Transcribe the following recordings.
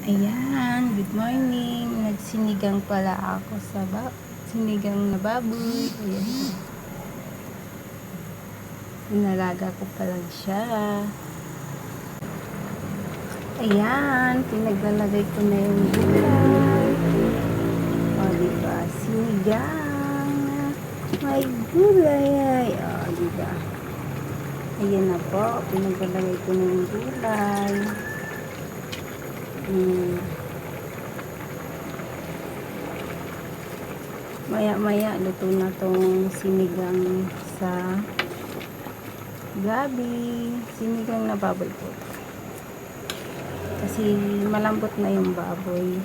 Ayan, good morning. Nagsinigang pala ako sa sinigang na baboy. Ayan. Inalaga ko pa lang siya. Ayan, pinaglalagay ko na yung gulay. O, diba? Sinigang. May gulay. O, diba? Ayan na po. Pinaglalagay ko na yung gulay. Maya luto na tong sinigang sa gabi. Sinigang na baboy po, kasi malambot na yung baboy.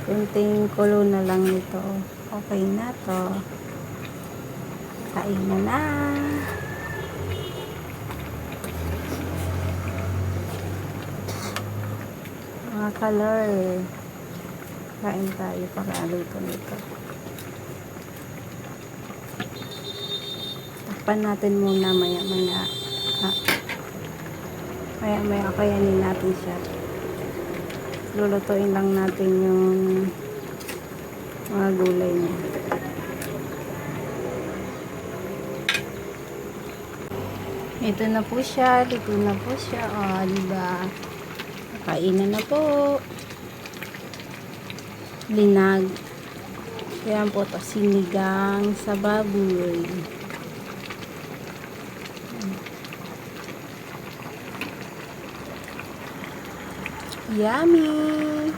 Kunting kulo na lang nito, okay na to. Kain na. Mga color, kain tayo para aluto nito. Takpan natin muna maya kayanin natin siya. Lulutuin lang natin yung mga gulay niya. Ito na po siya, luto na po siya. O, diba? Kainan na po. Linag. Ayan po to, sinigang sa baboy. Yummy!